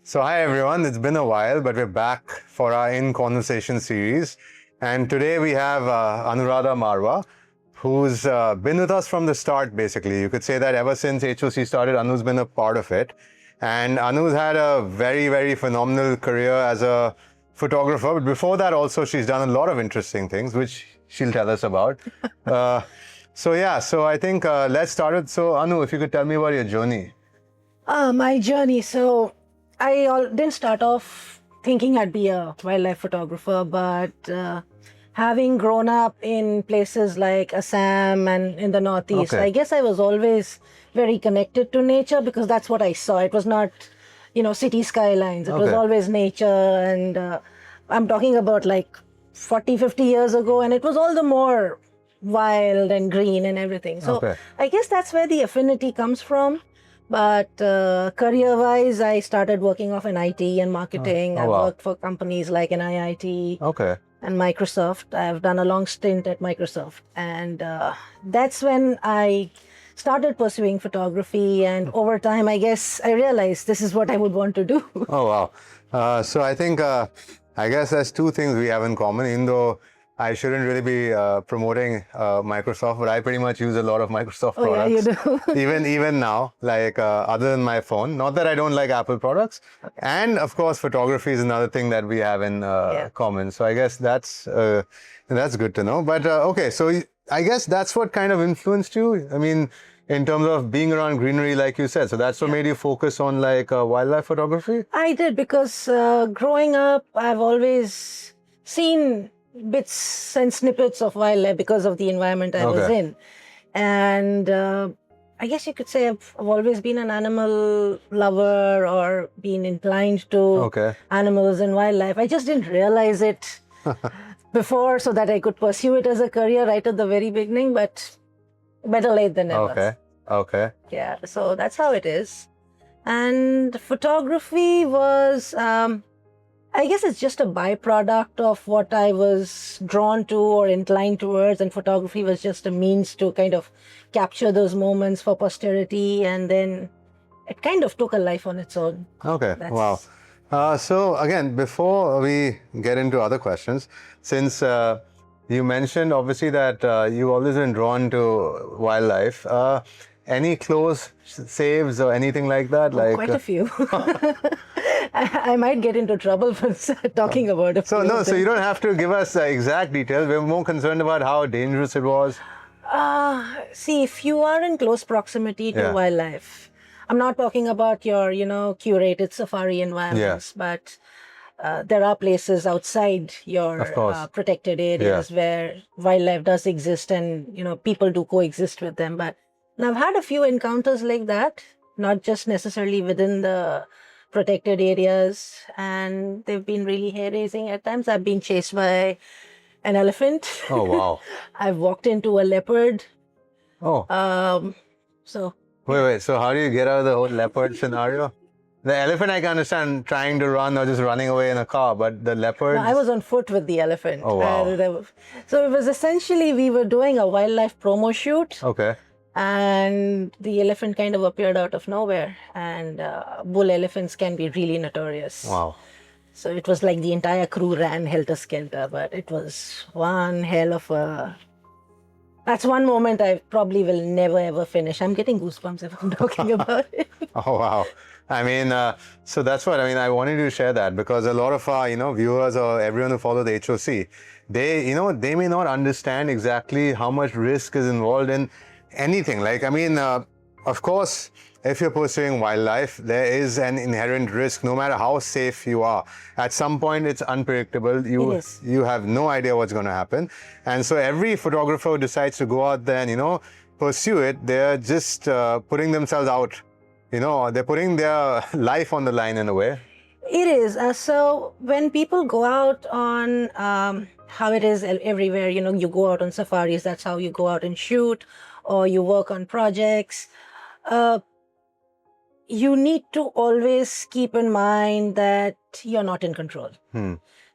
So hi everyone, it's been a while, but we're back for our In Conversation series. And today we have Anuradha Marwah, who's been with us from the start, basically. You could say that ever since HOC started, Anu's been a part of it. And Anu's had a very, very phenomenal career as a photographer. But before that also, she's done a lot of interesting things, which she'll tell us about. So I think let's start with, so Anu, if you could tell me about your journey. My journey. So didn't start off thinking I'd be a wildlife photographer, but having grown up in places like Assam and in the Northeast, Okay. I guess I was always very connected to nature because that's what I saw. It was not, city skylines. It was Okay. always nature. And I'm talking about like 40, 50 years ago, and it was all the more wild and green and everything. So Okay. I guess that's where the affinity comes from. But career-wise, I started working off in IT and marketing. Oh, I've wow. worked for companies like an IIT Okay. and Microsoft. I've done a long stint at Microsoft. And that's when I started pursuing photography. And over time, I guess I realized this is what I would want to do. Oh, wow. So I think, I guess there's two things we have in common, even though I shouldn't really be promoting Microsoft, but I pretty much use a lot of Microsoft Oh, yeah, products. you do. Even now, like other than my phone. Not that I don't like Apple products. And of course, photography is another thing that we have in common. So I guess that's good to know. But okay, so I guess that's what kind of influenced you. I mean, in terms of being around greenery, like you said. So that's what made you focus on like wildlife photography? I did because growing up, I've always seen bits and snippets of wildlife because of the environment I was Okay. in. And I guess you could say I've always been an animal lover or been inclined to Okay. animals and wildlife. I just didn't realize it before so that I could pursue it as a career right at the very beginning, but better late than never. Okay. Okay. Yeah, so that's how it is. And photography was, I guess it's just a byproduct of what I was drawn to or inclined towards. And photography was just a means to kind of capture those moments for posterity. And then it kind of took a life on its own. Okay. That's- Wow. So again, before we get into other questions, since you mentioned obviously that you've always been drawn to wildlife, any close saves or anything like that? Oh, quite a few. I might get into trouble for talking about it. So no, so you don't have to give us exact details. We're more concerned about how dangerous it was. See, if you are in close proximity to Yeah. wildlife, I'm not talking about your, curated safari environments, but there are places outside your Of course. protected areas where wildlife does exist and, people do coexist with them. But I've had a few encounters like that, not just necessarily within the protected areas, and they've been really hair-raising at times. I've been chased by an elephant. Oh wow. I've walked into a leopard. Oh. So Wait. So how do you get out of the whole leopard scenario? The elephant, I can understand trying to run or just running away in a car, but the leopard. I was on foot with the elephant. Oh, wow. So it was essentially, we were doing a wildlife promo shoot, Okay. and the elephant kind of appeared out of nowhere. And bull elephants can be really notorious. Wow. So it was like the entire crew ran helter-skelter, but it was one hell of a... That's one moment I probably will never ever finish. I'm getting goosebumps if I'm talking about it. Oh wow. I mean, so that's what I mean. I wanted to share that because a lot of our, viewers or everyone who follow the HOC, they may not understand exactly how much risk is involved in anything. Like, I mean, of course, if you're pursuing wildlife, there is an inherent risk, no matter how safe you are. At some point, it's unpredictable. It is. You have no idea what's going to happen. And so every photographer who decides to go out there and, pursue it, they're just putting themselves out. They're putting their life on the line in a way. It is. So when people go out on how it is everywhere, you go out on safaris, that's how you go out and shoot, or you work on projects. You need to always keep in mind that you're not in control.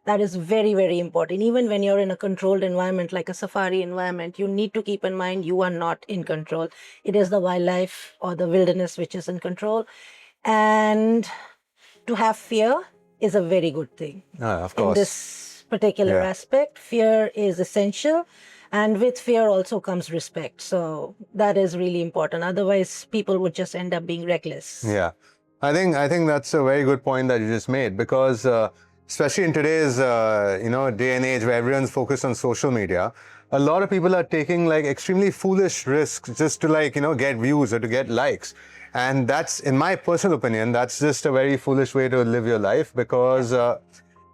That is very, very important. Even when you're in a controlled environment, like a safari environment, you need to keep in mind you are not in control. It is the wildlife or the wilderness which is in control. And to have fear is a very good thing. Of In course. this particular Yeah. aspect, fear is essential. And with fear also comes respect. So that is really important. Otherwise, people would just end up being reckless. Yeah, I think that's a very good point that you just made, because especially in today's day and age where everyone's focused on social media, a lot of people are taking like extremely foolish risks just to get views or to get likes, and that's, in my personal opinion, that's just a very foolish way to live your life, because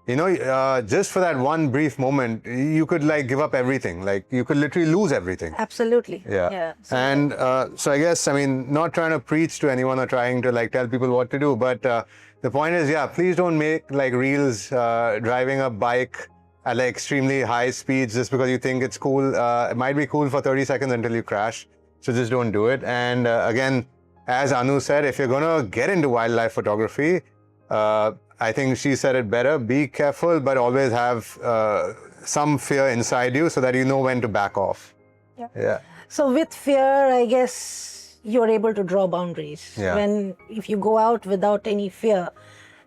just for that one brief moment, you could like give up everything. Like you could literally lose everything. Absolutely. Yeah. And so I guess, I mean, not trying to preach to anyone or trying to like tell people what to do, but the point is, yeah, please don't make like reels driving a bike at like extremely high speeds just because you think it's cool. It might be cool for 30 seconds until you crash. So just don't do it. And again, as Anu said, if you're going to get into wildlife photography, I think she said it better, be careful, but always have some fear inside you so that you know when to back off. Yeah. So with fear, I guess you're able to draw boundaries. Yeah. If you go out without any fear,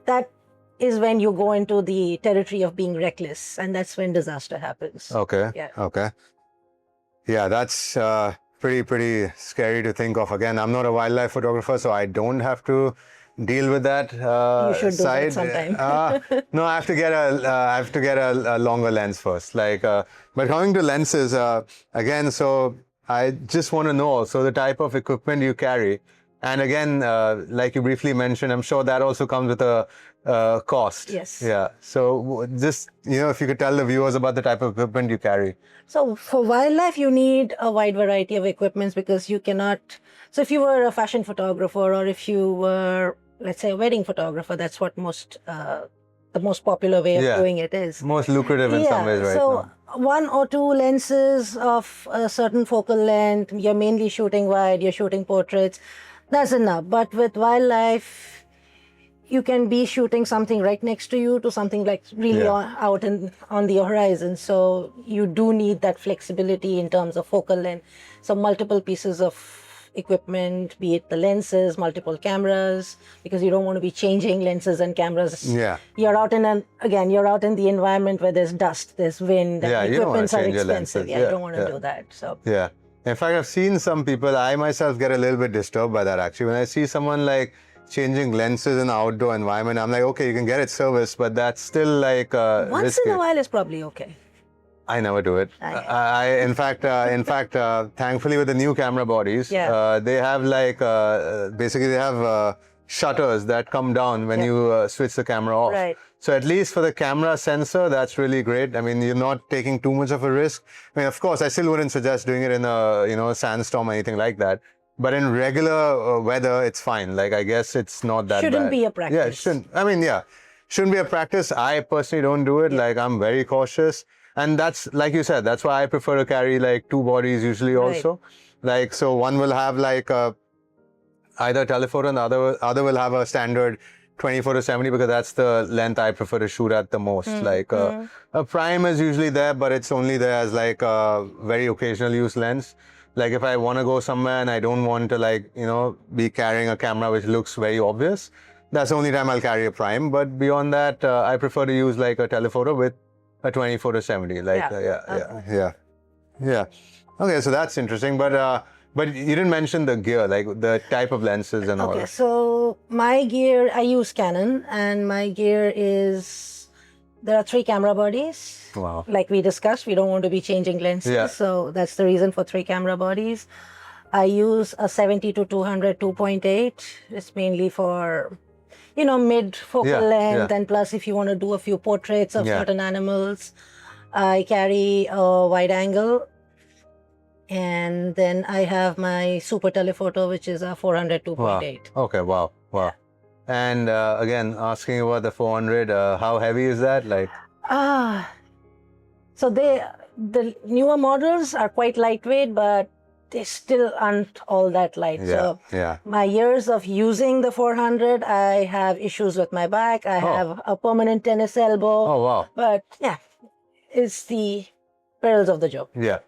that is when you go into the territory of being reckless, and that's when disaster happens. Okay. Yeah. Okay. Yeah, that's pretty scary to think of. Again, I'm not a wildlife photographer, so I don't have to deal with that You should do side. that sometime. No, I have to get a longer lens first. But coming to lenses, again, so I just want to know also the type of equipment you carry, and again, like you briefly mentioned, I'm sure that also comes with a cost. Yes. Yeah. So just if you could tell the viewers about the type of equipment you carry. So for wildlife, you need a wide variety of equipments because you cannot. So if you were a fashion photographer, or if you were, let's say, a wedding photographer, that's what the most popular way of doing it is. Most lucrative in some ways right so now. One or two lenses of a certain focal length, you're mainly shooting wide, you're shooting portraits, that's enough. But with wildlife, you can be shooting something right next to you to something like really out on the horizon. So you do need that flexibility in terms of focal length. So multiple pieces of equipment, be it the lenses, multiple cameras, because you don't want to be changing lenses and cameras. Yeah. You're out in you're out in the environment where there's dust, there's wind, and you don't want equipments to are change your expensive. lenses. You don't want to do that. So yeah. In fact, I've seen some people, I myself get a little bit disturbed by that actually. When I see someone like changing lenses in an outdoor environment, I'm like, okay, you can get it serviced, but that's still like once risky. in a while is probably okay. I never do it. In fact, thankfully with the new camera bodies, they have like basically they have shutters that come down when you switch the camera off. Right. So at least for the camera sensor, that's really great. I mean, you're not taking too much of a risk. I mean, of course, I still wouldn't suggest doing it in a sandstorm or anything like that. But in regular weather, it's fine. Like, I guess it's not that Shouldn't bad. be a practice. Yeah, it shouldn't. I mean, shouldn't be a practice. I personally don't do it. Like, I'm very cautious. And that's, like you said, that's why I prefer to carry like two bodies usually also. Like, so one will have like either telephoto and the other will have a standard 24-70 because that's the length I prefer to shoot at the most. A prime is usually there, but it's only there as like a very occasional use lens. Like if I want to go somewhere and I don't want to be carrying a camera which looks very obvious, that's the only time I'll carry a prime. But beyond that, I prefer to use like a telephoto with a 24-70. Okay, so that's interesting. But you didn't mention the gear, like the type of lenses and all. Okay, so my gear, I use Canon, and my gear is, there are 3 camera bodies. Wow. Like we discussed, we don't want to be changing lenses, so that's the reason for 3 camera bodies. I use a 70-200 2.8. It's mainly for, mid focal length, and plus if you want to do a few portraits of certain animals. I carry a wide angle. And then I have my super telephoto, which is a 400 2.8. Wow. Okay, wow. And again, asking about the 400, how heavy is that? So the newer models are quite lightweight, but they still aren't all that light. My years of using the 400, I have issues with my back. I have a permanent tennis elbow. Oh, wow. But it's the perils of the job. Yeah.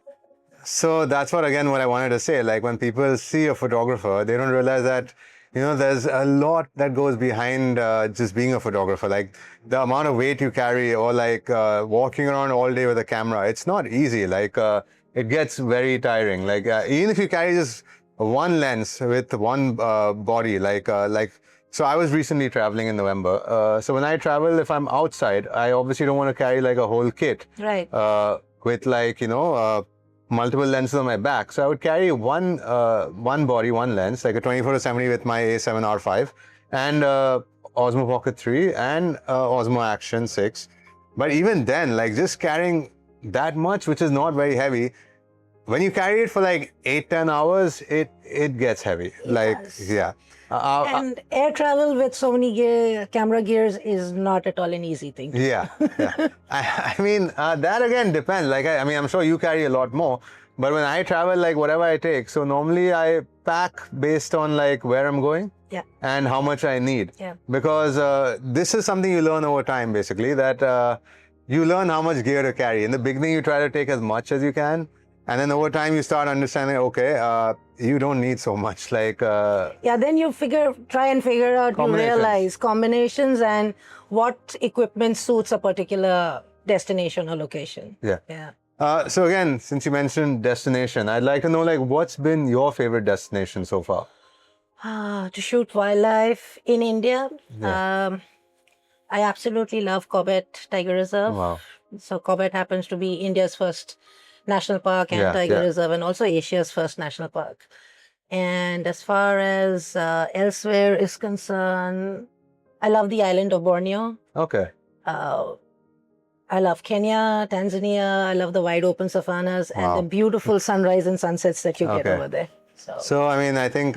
So that's what I wanted to say. Like when people see a photographer, they don't realize that there's a lot that goes behind just being a photographer. Like the amount of weight you carry, or like walking around all day with a camera. It's not easy. Like it gets very tiring. Like even if you carry just one lens with one body, so I was recently traveling in November. So when I travel, if I'm outside, I obviously don't want to carry like a whole kit. Right. With like, multiple lenses on my back. So I would carry one body, one lens, like a 24-70 with my A7R5 and Osmo Pocket 3 and Osmo Action 6. But even then, like just carrying that much, which is not very heavy, when you carry it for like 8-10 hours, it gets heavy. Yeah. And air travel with so many camera gears is not at all an easy thing. Yeah. I mean, that again depends. Like, I'm sure you carry a lot more, but when I travel, like whatever I take, so normally I pack based on like where I'm going. Yeah. And how much I need. Yeah. Because this is something you learn over time, basically, that you learn how much gear to carry. In the beginning, you try to take as much as you can. And then over time, you start understanding, okay, you don't need so much. Like, then you try and figure out, you realize combinations and what equipment suits a particular destination or location. Yeah. So again, since you mentioned destination, I'd like to know, like, what's been your favorite destination so far? To shoot wildlife in India. Yeah. I absolutely love Corbett Tiger Reserve. Wow. So Corbett happens to be India's first national park and tiger reserve, and also Asia's first national park. And as far as elsewhere is concerned, I love the island of Borneo. Okay. I love Kenya, Tanzania. I love the wide open savannas and the beautiful sunrise and sunsets that you get over there. So I mean, I think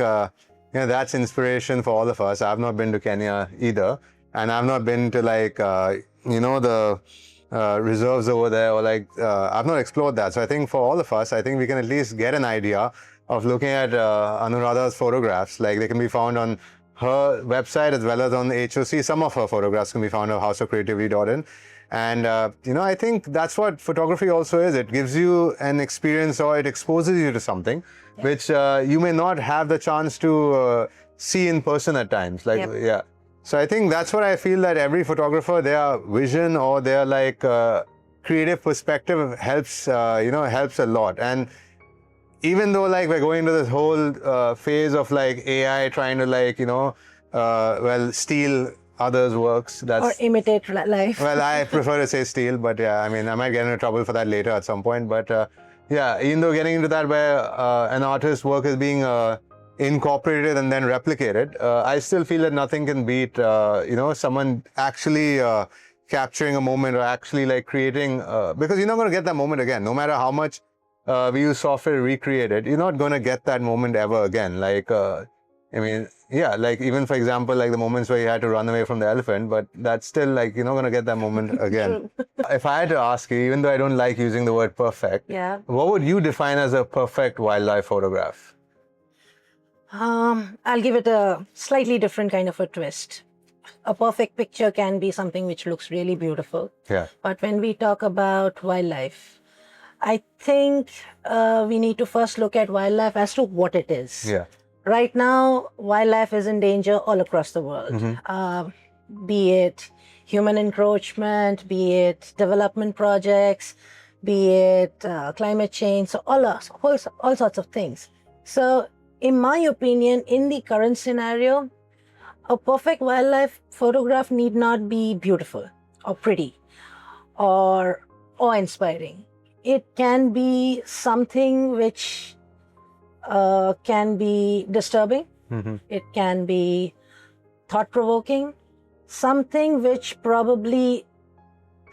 that's inspiration for all of us. I've not been to Kenya either, and I've not been to like the reserves over there, or like I've not explored that. So I think for all of us, I think we can at least get an idea of looking at Anuradha's photographs. Like they can be found on her website as well as on the HOC. Some of her photographs can be found on houseofcreativity.in. And I think that's what photography also is. It gives you an experience, or it exposes you to something which you may not have the chance to see in person at times. So I think that's what I feel, that every photographer, their vision or their like creative perspective helps, helps a lot. And even though like we're going into this whole phase of like AI trying to like, steal others' works. Or imitate life. Well, I prefer to say steal, but yeah, I mean, I might get into trouble for that later at some point. But even though getting into that where an artist's work is being incorporated and then replicated, I still feel that nothing can beat, someone actually capturing a moment, or actually like creating, because you're not going to get that moment again. No matter how much we use software to recreate it, you're not going to get that moment ever again. Like, like even for example, like the moments where you had to run away from the elephant, but that's still like, you're not going to get that moment again. If I had to ask you, even though I don't like using the word perfect, what would you define as a perfect wildlife photograph? I'll give it a slightly different kind of a twist. A perfect picture can be something which looks really beautiful. Yeah. But when we talk about wildlife, I think we need to first look at wildlife as to what it is. Yeah. Right now, wildlife is in danger all across the world. Mm-hmm. Be it human encroachment, be it development projects, be it climate change, so all sorts of things. So, in my opinion, in the current scenario, a perfect wildlife photograph need not be beautiful or pretty or awe-inspiring. It can be something which can be disturbing. Mm-hmm. It can be thought-provoking. Something which probably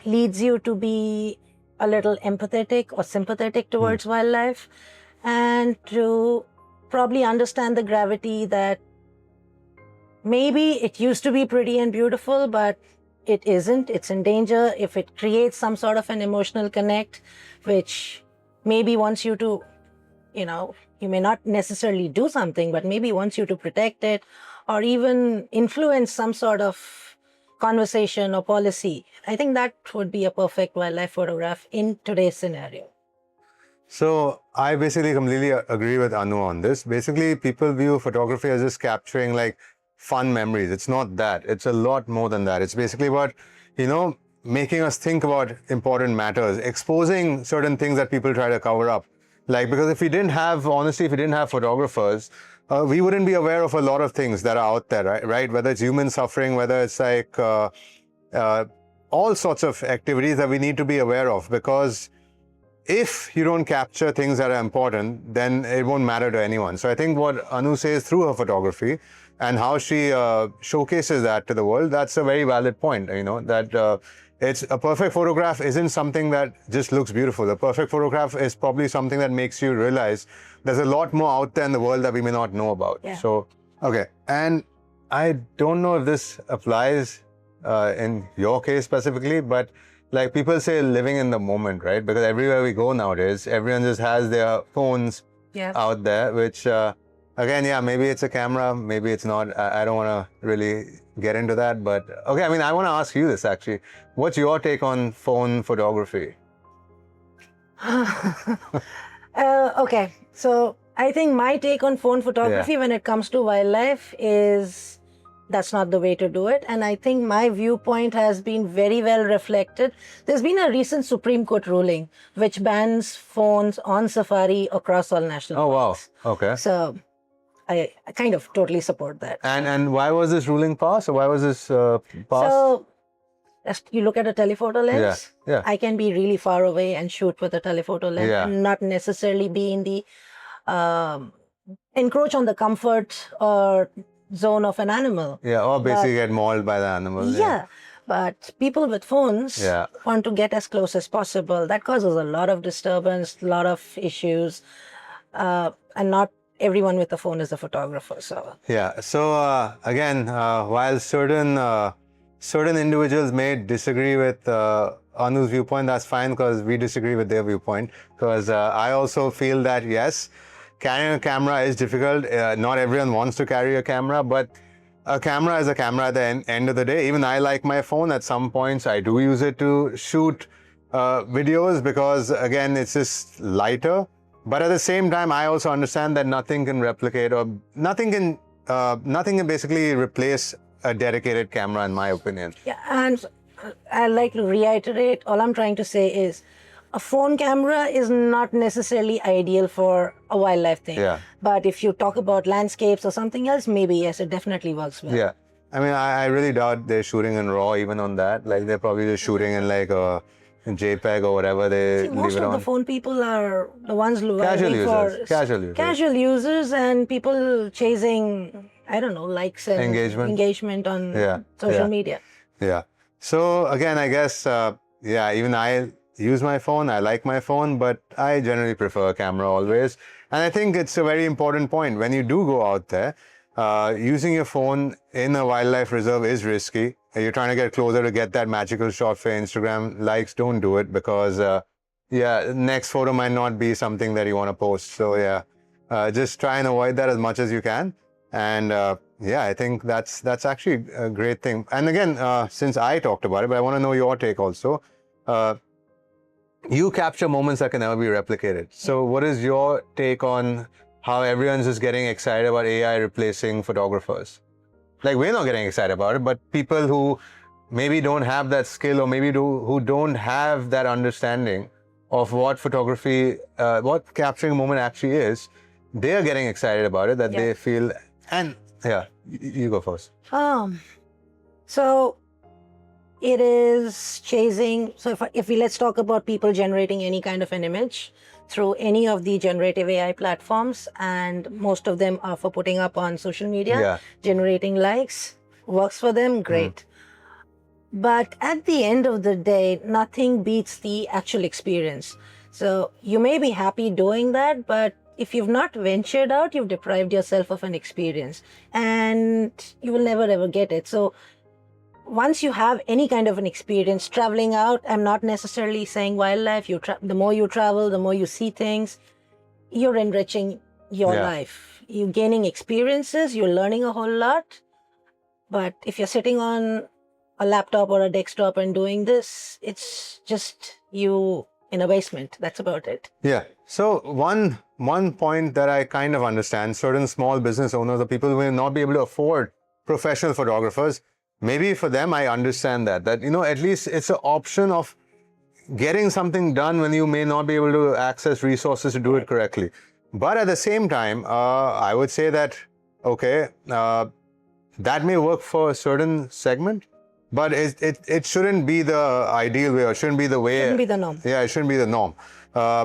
leads you to be a little empathetic or sympathetic towards wildlife, and to probably understand the gravity that maybe it used to be pretty and beautiful, but it isn't. It's in danger. If it creates some sort of an emotional connect, which maybe wants you to, you may not necessarily do something, but maybe wants you to protect it, or even influence some sort of conversation or policy. I think that would be a perfect wildlife photograph in today's scenario. So I basically completely agree with Anu on this. Basically, people view photography as just capturing like fun memories. It's not that. It's a lot more than that. It's basically about, making us think about important matters, exposing certain things that people try to cover up. Like, because if we didn't have, honestly, if we didn't have photographers, we wouldn't be aware of a lot of things that are out there, right? Whether it's human suffering, whether it's like uh, all sorts of activities that we need to be aware of, because if you don't capture things that are important, then it won't matter to anyone. So I think what Anu says through her photography and how she showcases that to the world, that's a very valid point, that it's a perfect photograph isn't something that just looks beautiful. A perfect photograph is probably something that makes you realize there's a lot more out there in the world that we may not know about. Yeah. So, okay. And I don't know if this applies in your case specifically, but like people say living in the moment, right? Because everywhere we go nowadays, everyone just has their phones out there, which again, yeah, maybe it's a camera, maybe it's not. I don't want to really get into that, but okay, I mean, I want to ask you this actually. What's your take on phone photography? Okay, so I think my take on phone photography when it comes to wildlife is that's not the way to do it. And I think my viewpoint has been very well reflected. There's been a recent Supreme Court ruling which bans phones on safari across all national parks. Wow. Okay. So I kind of totally support that. And why was this ruling passed? Or why was this passed? So you look at a telephoto lens. Yeah. I can be really far away and shoot with a telephoto lens and not necessarily be in the encroach on the comfort or zone of an animal. Yeah, or basically get mauled by the animal. Yeah. But people with phones want to get as close as possible. That causes a lot of disturbance, a lot of issues, and not everyone with a phone is a photographer. So yeah. So again, while certain individuals may disagree with Anu's viewpoint, that's fine because we disagree with their viewpoint. Because I also feel that yes, carrying a camera is difficult. Not everyone wants to carry a camera, but a camera is a camera at the end of the day. Even I like my phone. At some points, I do use it to shoot videos because, again, it's just lighter. But at the same time, I also understand that nothing can replicate or nothing can basically replace a dedicated camera, in my opinion. yeah, and I'd like to reiterate, all I'm trying to say is a phone camera is not necessarily ideal for a wildlife thing. Yeah. But if you talk about landscapes or something else, maybe yes, it definitely works well. Yeah. I mean, I really doubt they're shooting in RAW even on that. Like, they're probably just shooting in like a JPEG or whatever they leave it on. Most of the phone people are the ones who are Casual for users. casual users and people chasing, I don't know, likes and engagement on social media. Yeah. So again, I guess, even I use my phone. I like my phone, but I generally prefer a camera always. And I think it's a very important point. When you do go out there, using your phone in a wildlife reserve is risky. You're trying to get closer to get that magical shot for Instagram likes. Don't do it because, next photo might not be something that you want to post. So just try and avoid that as much as you can. And I think that's actually a great thing. And again, since I talked about it, but I want to know your take also. You capture moments that can never be replicated. So what is your take on how everyone's just getting excited about AI replacing photographers? Like, we're not getting excited about it, but people who maybe don't have that skill or maybe who don't have that understanding of what photography, what capturing a moment actually is, they are getting excited about it, that they feel, and you go first. So it is chasing. So if let's talk about people generating any kind of an image through any of the generative AI platforms, and most of them are for putting up on social media, generating likes, works for them, great. But at the end of the day, nothing beats the actual experience. So you may be happy doing that, but if you've not ventured out, you've deprived yourself of an experience and you will never ever get it. So once you have any kind of an experience traveling out, I'm not necessarily saying wildlife, the more you travel, the more you see things, you're enriching your life. You're gaining experiences, you're learning a whole lot. But if you're sitting on a laptop or a desktop and doing this, it's just you in a basement. That's about it. Yeah. So one point that I kind of understand, certain small business owners or people who may not be able to afford professional photographers, maybe for them, I understand that, at least it's an option of getting something done when you may not be able to access resources to do it correctly. But at the same time, I would say that, okay, that may work for a certain segment, but it shouldn't be the ideal way, or shouldn't be the way. Shouldn't be the norm. Yeah, it shouldn't be the norm.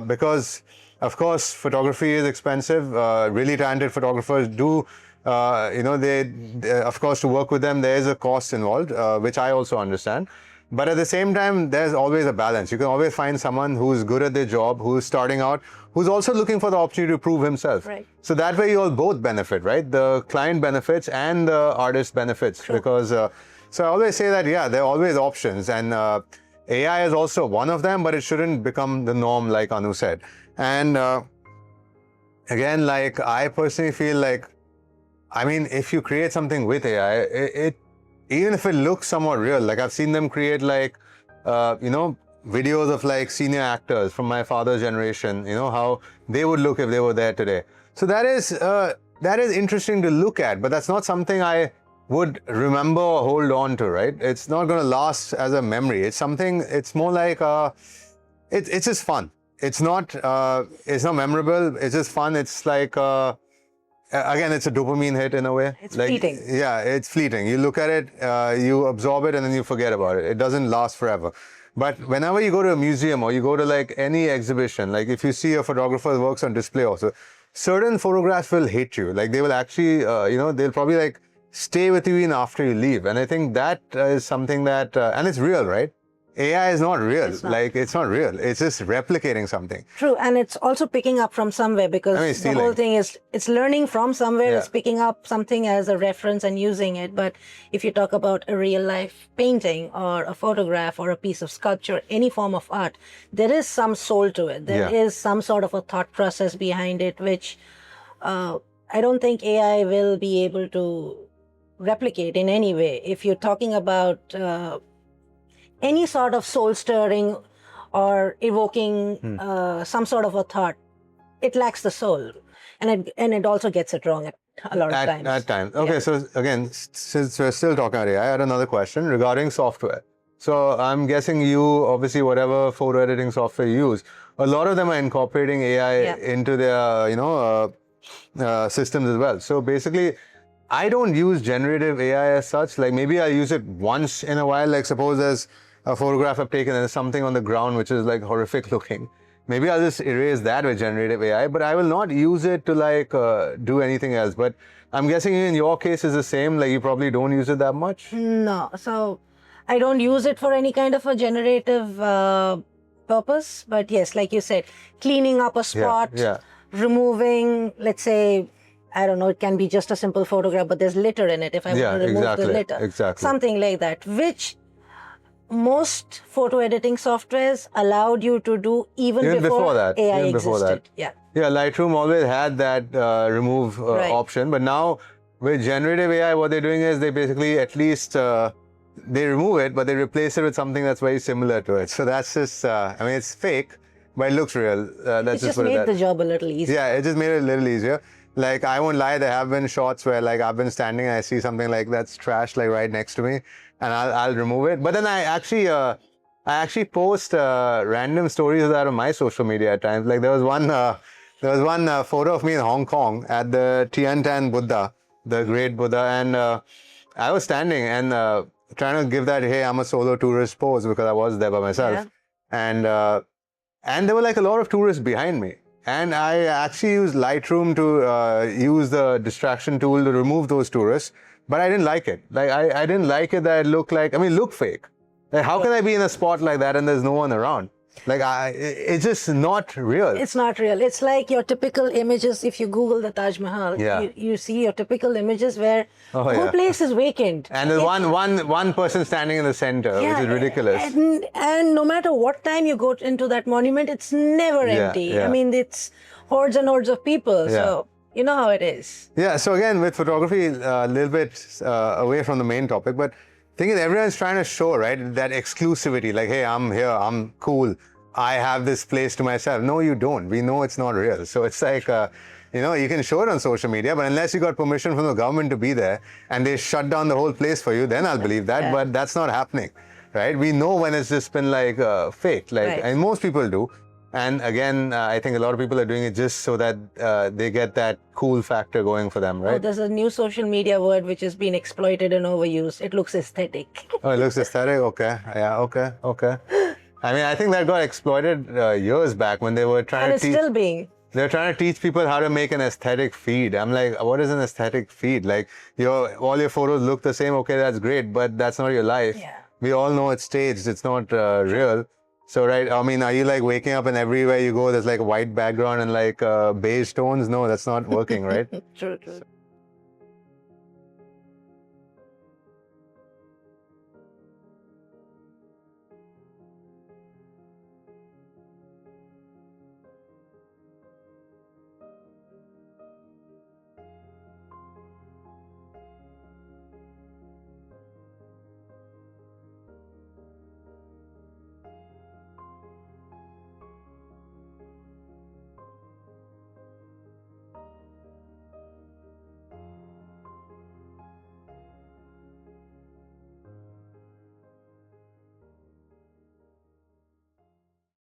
Because, of course, photography is expensive. Really talented photographers do, of course, to work with them, there is a cost involved, which I also understand. But at the same time, there's always a balance. You can always find someone who's good at their job, who's starting out, who's also looking for the opportunity to prove himself. Right. So that way you all both benefit, right? The client benefits and the artist benefits. True. Because, so I always say that, yeah, there are always options. And AI is also one of them, but it shouldn't become the norm, like Anu said. And again, like I personally feel like, I mean, if you create something with AI, even if it looks somewhat real, like I've seen them create like, videos of like senior actors from my father's generation, how they would look if they were there today. So that is interesting to look at, but that's not something I would remember or hold on to, right? It's not going to last as a memory. It's something, it's more like, it's just fun. It's not memorable. It's just fun. It's like, again, it's a dopamine hit in a way. It's fleeting. Yeah, it's fleeting. You look at it, you absorb it, and then you forget about it. It doesn't last forever. But whenever you go to a museum or you go to like any exhibition, like if you see a photographer's works on display also, certain photographs will hit you. Like they will actually, they'll probably like stay with you even after you leave. And I think that is something that, and it's real, right? AI is not real. It's not real. It's just replicating something. True. And it's also picking up from somewhere, because the whole thing is, it's learning from somewhere. Yeah. It's picking up something as a reference and using it. But if you talk about a real life painting or a photograph or a piece of sculpture, any form of art, there is some soul to it. There is some sort of a thought process behind it, which I don't think AI will be able to replicate in any way. If you're talking about any sort of soul stirring or evoking some sort of a thought, it lacks the soul, and it also gets it wrong a lot of times. At times. Okay, yeah. So again, since we're still talking about AI, I had another question regarding software. So I'm guessing you, obviously, whatever photo editing software you use, a lot of them are incorporating AI into their, systems as well. So basically, I don't use generative AI as such. Like maybe I use it once in a while. Like suppose there's a photograph I've taken and there's something on the ground which is like horrific looking. Maybe I'll just erase that with generative AI, but I will not use it to like do anything else. But I'm guessing in your case is the same, like you probably don't use it that much? No, so I don't use it for any kind of a generative purpose. But yes, like you said, cleaning up a spot, removing, let's say, I don't know, it can be just a simple photograph, but there's litter in it. If I want to remove the litter, something like that, which most photo editing softwares allowed you to do even before that, AI existed. Yeah, Lightroom always had that remove option, but now with generative AI, what they're doing is they basically at least they remove it, but they replace it with something that's very similar to it. So that's just, I mean, it's fake, but it looks real. It just made the job a little easier. Yeah, it just made it a little easier. Like, I won't lie, there have been shots where like I've been standing and I see something like that's trash like right next to me, and I'll remove it. But then I actually post random stories of that on my social media at times. Like there was one photo of me in Hong Kong at the Tiantan Buddha, the great Buddha, and I was standing and trying to give that, hey, I'm a solo tourist pose, because I was there by myself. Yeah. And there were like a lot of tourists behind me. And I actually used Lightroom to use the distraction tool to remove those tourists, but I didn't like it. Like I didn't like it that it looked like, I mean, look fake. Like how can I be in a spot like that and there's no one around? Like it's just not real. It's not real. It's like your typical images. If you Google the Taj Mahal, you see your typical images where the whole place is vacant. And there's one person standing in the center, which is ridiculous. And no matter what time you go into that monument, it's never empty. I mean, it's hordes and hordes of people. So you know how it is. Yeah. So again, with photography, a little bit away from the main topic, but thing is, everyone's trying to show, right, that exclusivity. Like, hey, I'm here, I'm cool. I have this place to myself. No, you don't. We know it's not real. So it's like, you can show it on social media, but unless you got permission from the government to be there and they shut down the whole place for you, then I'll believe that. Yeah. But that's not happening, right? We know when it's just been like fake, Right. and most people do. And again, I think a lot of people are doing it just so that they get that cool factor going for them, Oh, right? there's a new social media word which has been exploited and overused. It looks aesthetic. Oh, it looks aesthetic. Okay, yeah, okay. I mean, I think that got exploited years back when they were trying And to it's teach. still being. They're trying to teach people how to make an aesthetic feed. I'm like, what is an aesthetic feed? Like, all your photos look the same. Okay, that's great, but that's not your life. Yeah. We all know it's staged. It's not real. So, right, I mean, are you like waking up and everywhere you go, there's like white background and like beige tones? No, that's not working, right? True.